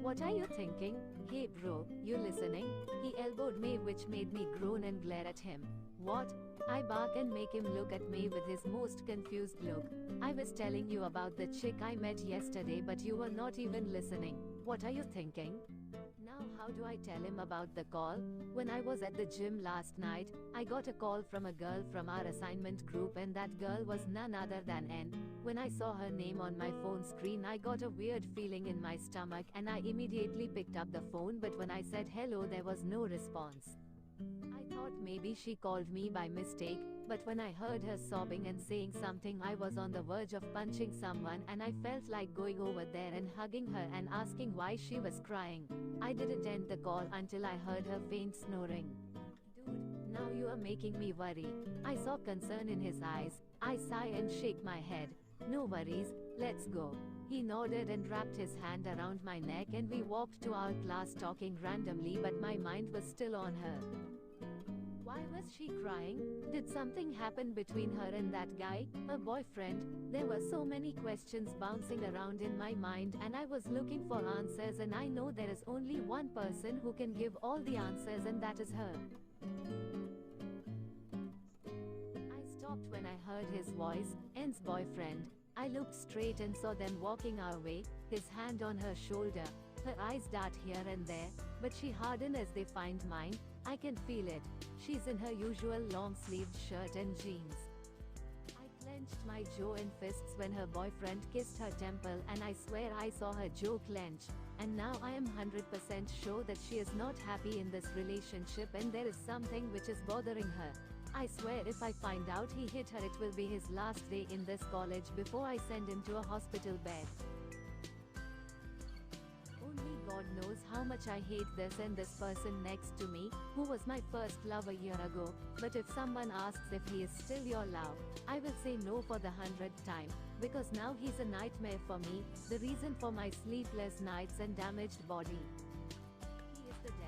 What are you thinking? Hey bro, you listening? He elbowed me, which made me groan and glare at him. What? I bark and make him look at me with his most confused look. I was telling you about the chick I met yesterday, but you were not even listening. What are you thinking? Now how do I tell him about the call? When I was at the gym last night, I got a call from a girl from our assignment group, and that girl was none other than N. When I saw her name on my phone screen, I got a weird feeling in my stomach and I immediately picked up the phone, but when I said hello there was no response. I thought maybe she called me by mistake, but when I heard her sobbing and saying something, I was on the verge of punching someone, and I felt like going over there and hugging her and asking why she was crying. I didn't end the call until I heard her faint snoring. Dude, now you are making me worry. I saw concern in his eyes. I sigh and shake my head. No worries, let's go. He nodded and wrapped his hand around my neck, and we walked to our class talking randomly, but my mind was still on her. Why was she crying? Did something happen between her and that guy, her boyfriend? There were so many questions bouncing around in my mind, and I was looking for answers, and I know there is only one person who can give all the answers, and that is her. I stopped when I heard his voice, N's boyfriend. I looked straight and saw them walking our way, his hand on her shoulder. Her eyes dart here and there, but she harden as they find mine. I can feel it. She's in her usual long-sleeved shirt and jeans. I clenched my jaw in fists when her boyfriend kissed her temple, and I swear I saw her jaw clench. And now I am 100% sure that she is not happy in this relationship, and there is something which is bothering her. I swear if I find out he hit her, it will be his last day in this college before I send him to a hospital bed. Only God knows how much I hate this and this person next to me, who was my first love a year ago. But if someone asks if he is still your love, I will say no for the 100th time, because now he's a nightmare for me, the reason for my sleepless nights and damaged body. He is the devil.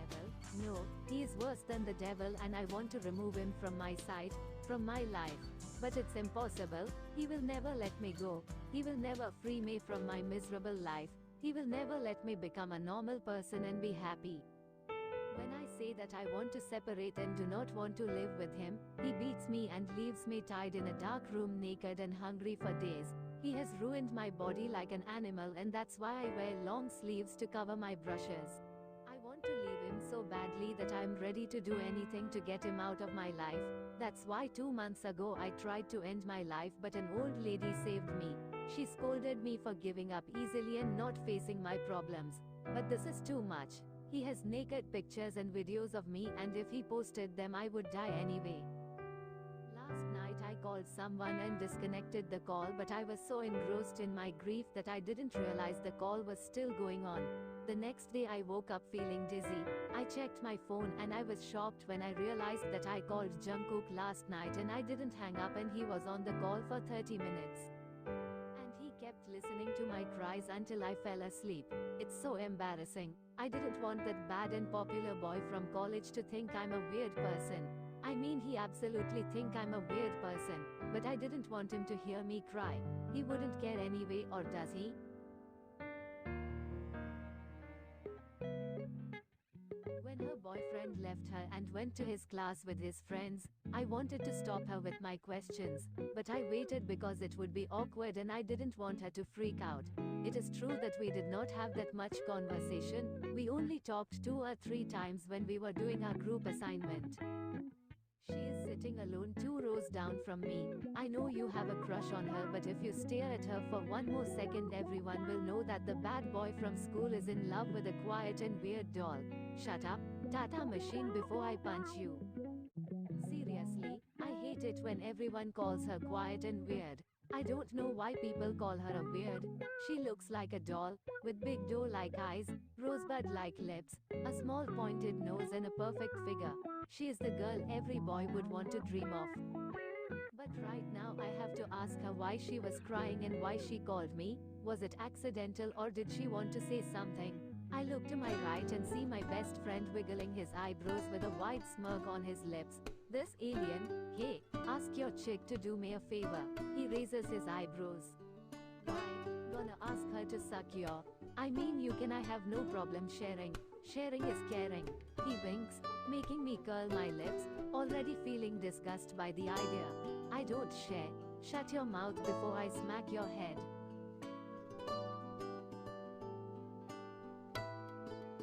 No, he is worse than the devil, and I want to remove him from my sight, from my life. But it's impossible. He will never let me go. He will never free me from my miserable life. He will never let me become a normal person and be happy. When I say that I want to separate and do not want to live with him, he beats me and leaves me tied in a dark room naked and hungry for days. He has ruined my body like an animal, and that's why I wear long sleeves to cover my brushes. I want to leave him so badly that I am ready to do anything to get him out of my life. That's why 2 months ago I tried to end my life, but an old lady saved me. She scolded me for giving up easily and not facing my problems. But this is too much. He has naked pictures and videos of me, and if he posted them I would die anyway. Last night I called someone and disconnected the call, but I was so engrossed in my grief that I didn't realize the call was still going on. The next day I woke up feeling dizzy. I checked my phone and I was shocked when I realized that I called Jungkook last night and I didn't hang up, and he was on the call for 30 minutes. And he kept listening to my cries until I fell asleep. It's so embarrassing. I didn't want that bad and popular boy from college to think I'm a weird person. I mean, he absolutely think I'm a weird person, but I didn't want him to hear me cry. He wouldn't care anyway, or does he? When her boyfriend left her and went to his class with his friends, I wanted to stop her with my questions, but I waited because it would be awkward and I didn't want her to freak out. It is true that we did not have that much conversation. We only talked 2 or 3 times when we were doing our group assignment. She is sitting alone 2 rows down from me. I know you have a crush on her, but if you stare at her for 1 more second, everyone will know that the bad boy from school is in love with a quiet and weird doll. Shut up, Tata machine, before I punch you. Seriously, I hate it when everyone calls her quiet and weird. I don't know why people call her a weird. She looks like a doll, with big doe-like eyes, rosebud-like lips, a small pointed nose and a perfect figure. She is the girl every boy would want to dream of. But right now I have to ask her why she was crying and why she called me. Was it accidental or did she want to say something? I look to my right and see my best friend wiggling his eyebrows with a wide smirk on his lips. This alien, hey, ask your chick to do me a favor. He raises his eyebrows. Why? Gonna ask her to suck your... I mean, you can. I have no problem sharing. Sharing is caring. He winks, making me curl my lips, already feeling disgust by the idea. I don't share. Shut your mouth before I smack your head.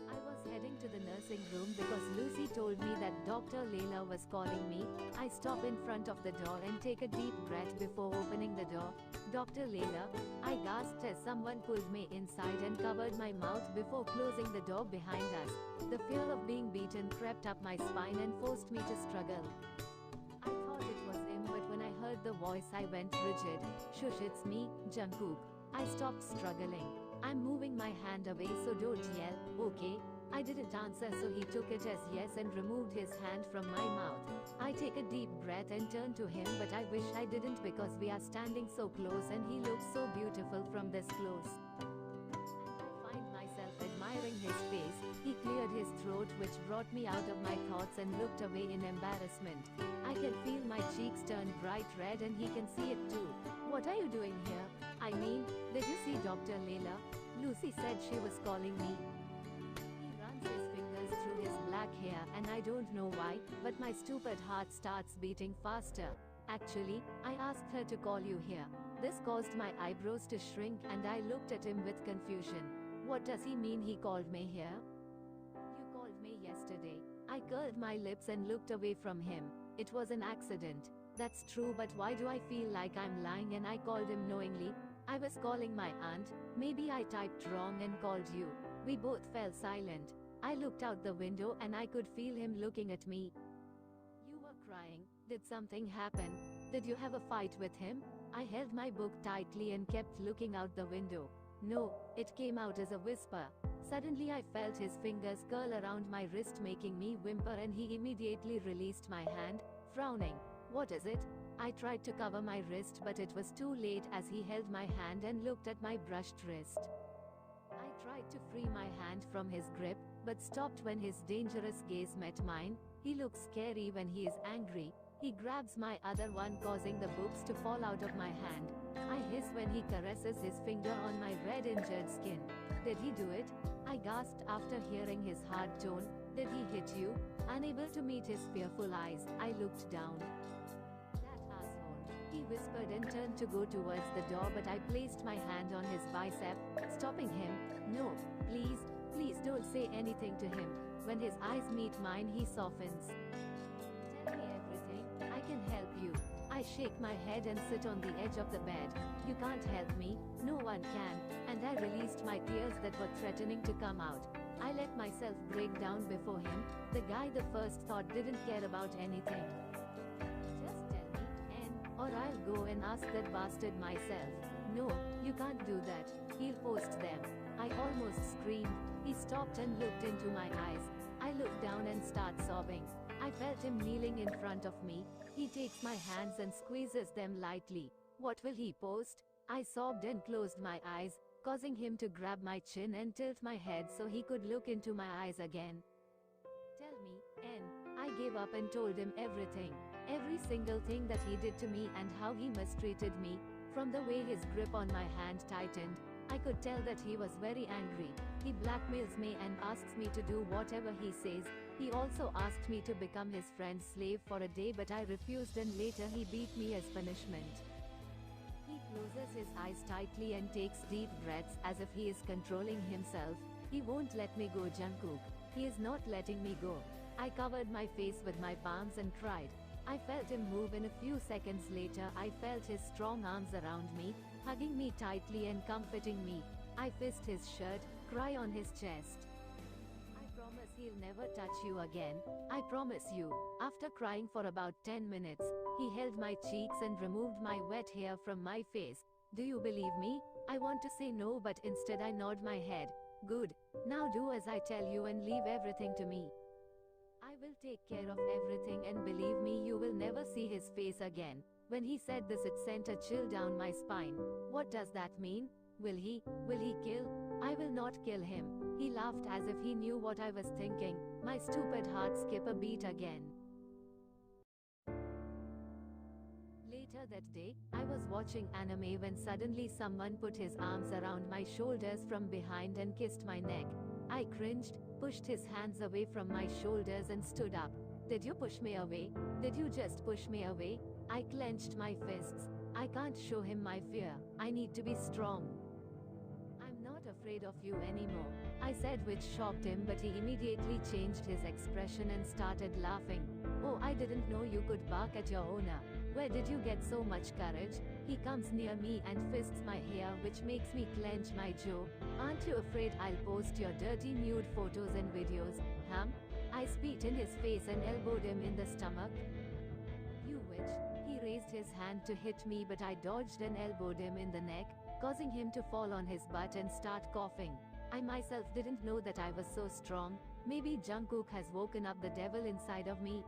I was heading to the nursing room because Lucy told me that Dr. Layla was calling me. I stop in front of the door and take a deep breath before opening the door. Dr. Layla, I gasped as someone pulled me inside and covered my mouth before closing the door behind us. The fear of being beaten crept up my spine and forced me to struggle. I thought it was him, but when I heard the voice I went rigid. Shush, it's me, Jungkook. I stopped struggling. I'm moving my hand away, so don't yell, okay? I didn't answer, so he took it as yes and removed his hand from my mouth. I take a deep breath and turn to him, but I wish I didn't because we are standing so close and he looks so beautiful from this close. I find myself admiring his face. He cleared his throat, which brought me out of my thoughts, and looked away in embarrassment. I can feel my cheeks turn bright red and he can see it too. What are you doing here? I mean, did you see Dr. Layla? Lucy said she was calling me. He runs his fingers through his black hair, and I don't know why, but my stupid heart starts beating faster. Actually, I asked her to call you here. This caused my eyebrows to shrink and I looked at him with confusion. What does he mean he called me here? You called me yesterday. I curled my lips and looked away from him. It was an accident. That's true, but why do I feel like I'm lying and I called him knowingly? I was calling my aunt. Maybe I typed wrong and called you. We both fell silent. I looked out the window and I could feel him looking at me. You were crying. Did something happen? Did you have a fight with him? I held my book tightly and kept looking out the window. No, it came out as a whisper. Suddenly I felt his fingers curl around my wrist, making me whimper, and he immediately released my hand, frowning. What is it? I tried to cover my wrist, but it was too late as he held my hand and looked at my brushed wrist. I tried to free my hand from his grip, but stopped when his dangerous gaze met mine. He looks scary when he is angry. He grabs my other one, causing the books to fall out of my hand. I hiss when he caresses his finger on my red injured skin. Did he do it? I gasped after hearing his hard tone. Did he hit you? Unable to meet his fearful eyes, I looked down. That asshole, he whispered and turned to go towards the door, but I placed my hand on his bicep, stopping him. No, please don't say anything to him. When his eyes meet mine, he softens. Tell me everything, I can help you. I shake my head and sit on the edge of the bed. You can't help me, no one can, and I released my tears that were threatening to come out. I let myself break down before him, the guy the first thought didn't care about anything. Just tell me, N, or I'll go and ask that bastard myself. No, you can't do that, he'll post them. I almost screamed. He stopped and looked into my eyes. I looked down and start sobbing. I felt him kneeling in front of me. He takes my hands and squeezes them lightly. What will he post? I sobbed and closed my eyes, causing him to grab my chin and tilt my head so he could look into my eyes again. Tell me, N. I gave up and told him everything. Every single thing that he did to me and how he mistreated me. From the way his grip on my hand tightened, I could tell that he was very angry. He blackmails me and asks me to do whatever he says. He also asked me to become his friend's slave for a day, but I refused, and later he beat me as punishment. He closes his eyes tightly and takes deep breaths as if he is controlling himself. He won't let me go, Jungkook. He is not letting me go. I covered my face with my palms and cried. I felt him move, and a few seconds later I felt his strong arms around me, hugging me tightly and comforting me. I fist his shirt, cry on his chest. I promise he'll never touch you again. I promise you. After crying for about 10 minutes, he held my cheeks and removed my wet hair from my face. Do you believe me? I want to say no, but instead I nod my head. Good. Now do as I tell you and leave everything to me. I will take care of everything, and believe me, you will never see his face again. When he said this, it sent a chill down my spine. What does that mean? Will he kill? I will not kill him. He laughed as if he knew what I was thinking. My stupid heart skipped a beat again. Later Later that day, I was watching anime when suddenly someone put his arms around my shoulders from behind and kissed my neck. I cringed, pushed his hands away from my shoulders and stood up. Did you push me away? Did you just push me away? I clenched my fists. I can't show him my fear. I need to be strong. I'm not afraid of you anymore, I said, which shocked him, but he immediately changed his expression and started laughing. Oh, I didn't know you could bark at your owner. Where did you get so much courage? He comes near me and fists my hair, which makes me clench my jaw. Aren't you afraid I'll post your dirty nude photos and videos? I spit in his face and elbowed him in the stomach. You witch. He raised his hand to hit me, but I dodged and elbowed him in the neck, causing him to fall on his butt and start coughing. I myself didn't know that I was so strong. Maybe Jungkook has woken up the devil inside of me.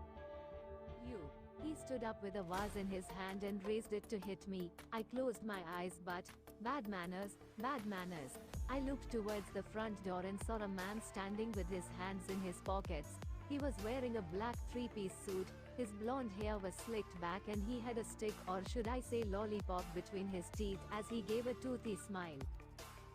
You. He stood up with a vase in his hand and raised it to hit me. I closed my eyes, but bad manners, bad manners. I looked towards the front door and saw a man standing with his hands in his pockets. He was wearing a black three-piece suit, his blonde hair was slicked back and he had a stick, or should I say lollipop, between his teeth as he gave a toothy smile.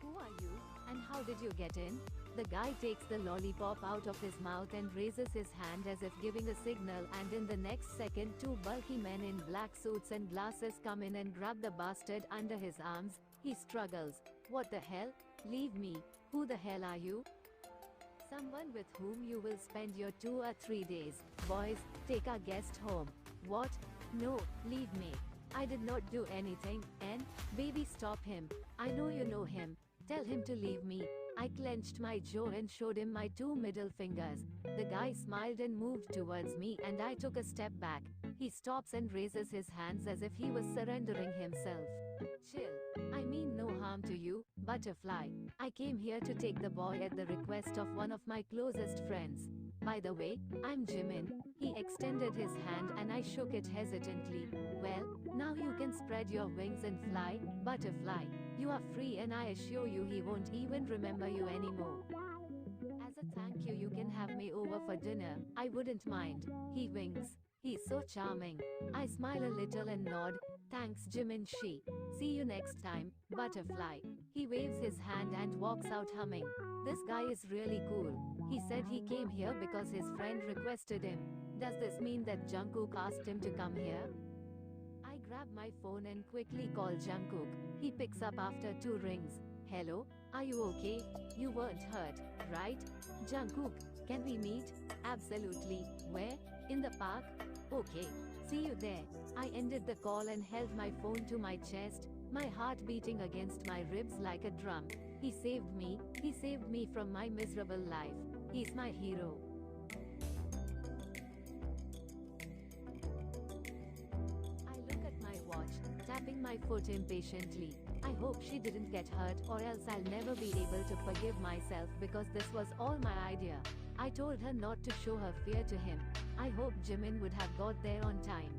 Who are you, and how did you get in? The guy takes the lollipop out of his mouth and raises his hand as if giving a signal, and in the next second two bulky men in black suits and glasses come in and grab the bastard under his arms. He struggles. What the hell? Leave me. Who the hell are you? Someone with whom you will spend your 2 or 3 days. Boys, take our guest home. What? No, leave me. I did not do anything, and, baby, stop him. I know you know him. Tell him to leave me. I clenched my jaw and showed him my 2 middle fingers. The guy smiled and moved towards me, and I took a step back. He stops and raises his hands as if he was surrendering himself. Chill. I mean no harm to you, butterfly. I came here to take the boy at the request of one of my closest friends. By the way, I'm Jimin. He extended his hand and I shook it hesitantly. Well, now you can spread your wings and fly, butterfly. You are free, and I assure you he won't even remember you anymore. As a thank you, you can have me over for dinner. I wouldn't mind. He winks. He's so charming. I smile a little and nod. Thanks, Jimin. See you next time, butterfly. He waves his hand and walks out humming. This guy is really cool. He said he came here because his friend requested him. Does this mean that Jungkook asked him to come here? I grab my phone and quickly call Jungkook. He picks up after 2 rings. Hello, are you okay? You weren't hurt, right? Jungkook, can we meet? Absolutely. Where? In the park? Okay. See you there. I ended the call and held my phone to my chest, my heart beating against my ribs like a drum. He saved me. He saved me from my miserable life. He's my hero. I look at my watch, tapping my foot impatiently. I hope she didn't get hurt, or else I'll never be able to forgive myself, because this was all my idea. I told her not to show her fear to him. I hope Jimin would have got there on time.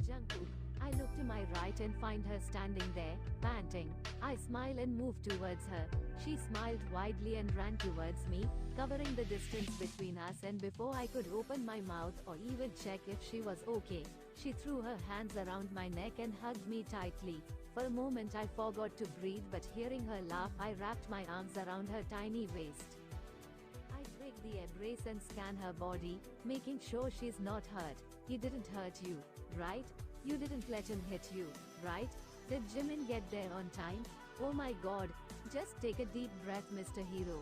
Jungkook. I look to my right and find her standing there, panting. I smile and move towards her. She smiled widely and ran towards me, covering the distance between us, and before I could open my mouth or even check if she was okay, she threw her hands around my neck and hugged me tightly. For a moment I forgot to breathe, but hearing her laugh, I wrapped my arms around her tiny waist. I break the embrace and scan her body, making sure she's not hurt. He didn't hurt you, right? You didn't let him hit you, right? Did Jimin get there on time? Oh my god. Just take a deep breath, Mr. Hero.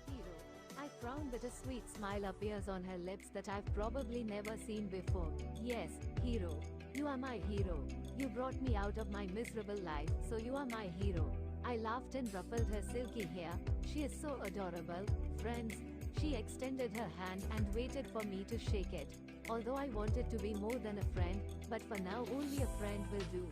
Hero. I frown, but a sweet smile appears on her lips that I've probably never seen before. Yes, hero. You are my hero. You brought me out of my miserable life, so you are my hero. I laughed and ruffled her silky hair. She is so adorable. Friends. She extended her hand and waited for me to shake it. Although I wanted to be more than a friend, but for now only a friend will do.